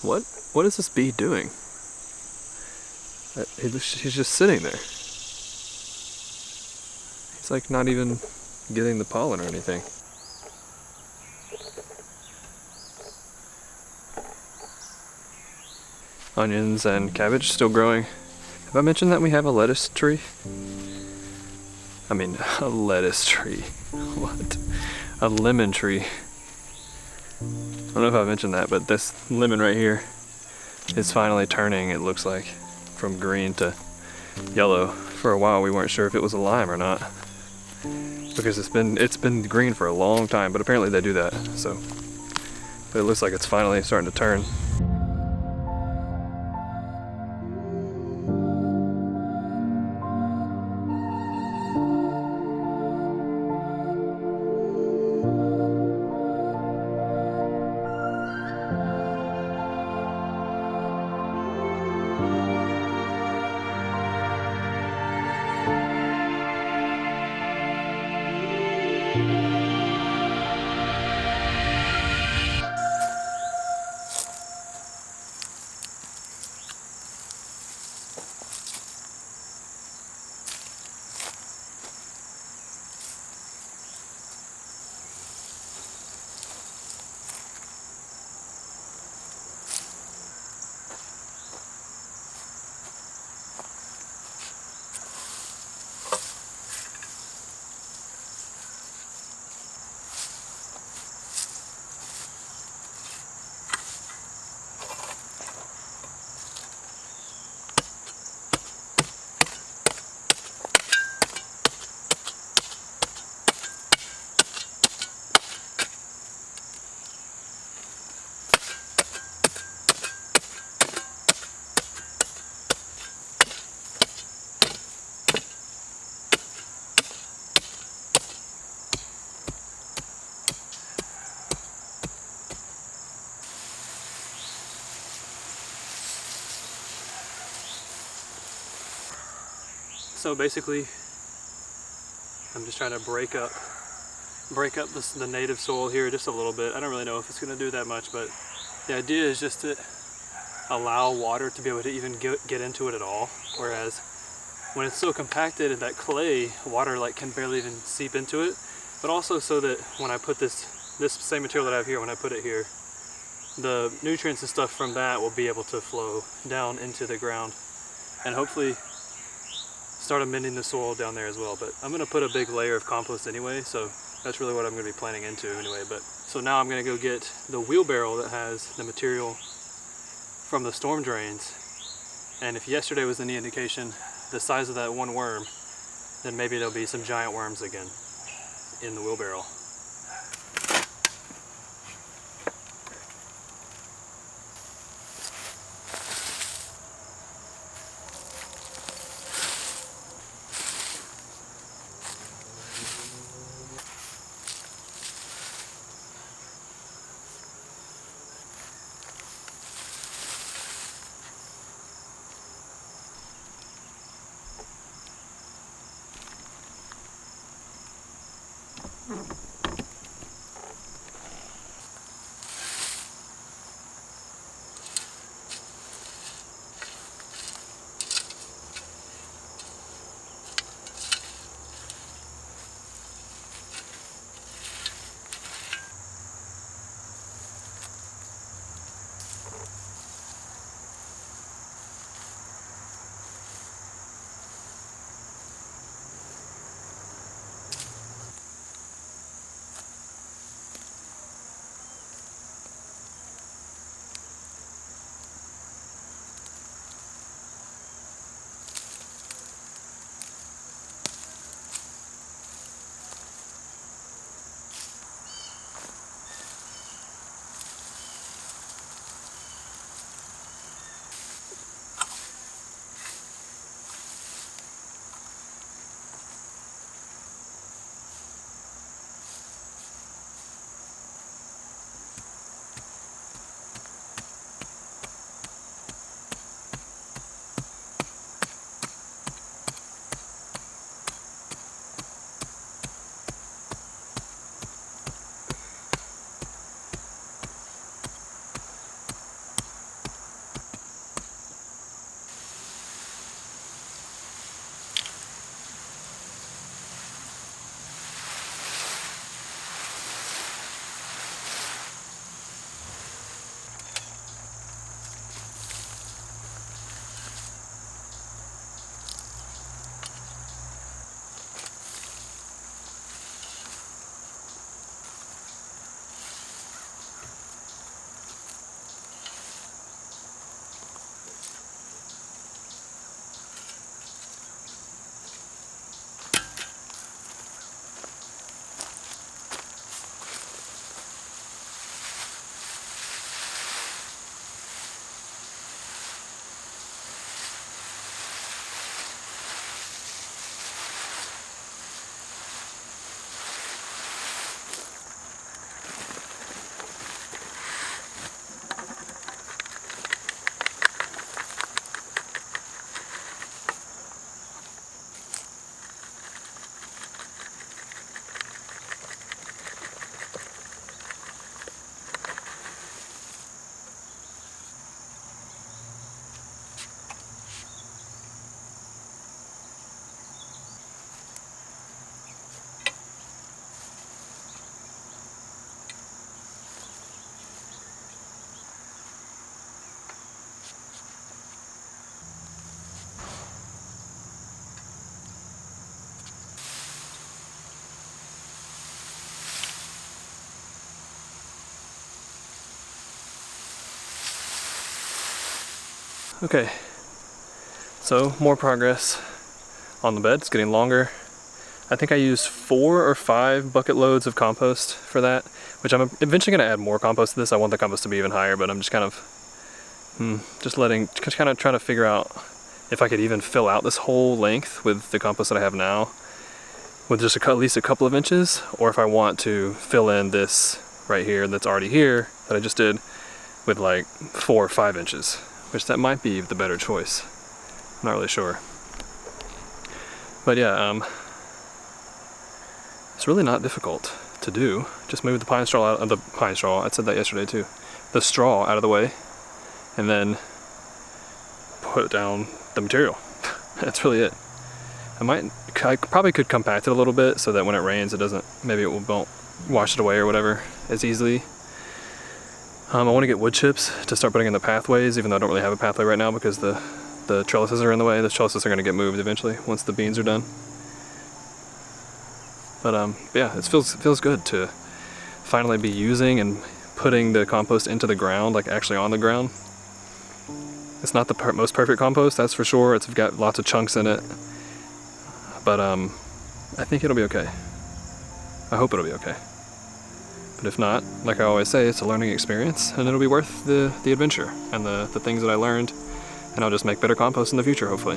What is this bee doing? He's just sitting there. He's like not even getting the pollen or anything. Onions and cabbage still growing. Have I mentioned that we have a lettuce tree? I mean, a lettuce tree. What? A lemon tree. I don't know if I mentioned that, but this lemon right here is finally turning, it looks like, from green to yellow. For a while we weren't sure if it was a lime or not, because it's been green for a long time, but apparently they do that. So, but it looks like it's finally starting to turn. So basically, I'm just trying to break up the native soil here just a little bit. I don't really know if it's going to do that much, but the idea is just to allow water to be able to even get into it at all. Whereas when it's so compacted in that clay, water like can barely even seep into it. But also so that when I put this same material that I have here, when I put it here, the nutrients and stuff from that will be able to flow down into the ground and hopefully start amending the soil down there as well. But I'm going to put a big layer of compost anyway, so that's really what I'm going to be planning into anyway. But so now I'm going to go get the wheelbarrow that has the material from the storm drains, and if yesterday was any indication, the size of that one worm, then maybe there'll be some giant worms again in the wheelbarrow. Okay, so more progress on the bed. It's getting longer. I think I used 4 or 5 bucket loads of compost for that, which I'm eventually going to add more compost to this. I want the compost to be even higher, but I'm just kind of trying to figure out if I could even fill out this whole length with the compost that I have now with just at least a couple of inches, or if I want to fill in this right here that's already here that I just did with like 4 or 5 inches, which that might be the better choice. I'm not really sure. But yeah, it's really not difficult to do. Just move the pine straw out of the pine straw. I said that yesterday too. The straw out of the way, and then put down the material. That's really it. I probably could compact it a little bit so that when it rains, it doesn't, maybe it won't wash it away or whatever as easily. I want to get wood chips to start putting in the pathways, even though I don't really have a pathway right now because the trellises are in the way. The trellises are going to get moved eventually once the beans are done. But yeah, it feels good to finally be using and putting the compost into the ground, like actually on the ground. It's not the most perfect compost, that's for sure. It's got lots of chunks in it. But I think it'll be okay. I hope it'll be okay. But if not, like I always say, it's a learning experience, and it'll be worth the adventure and the things that I learned, and I'll just make better compost in the future, hopefully.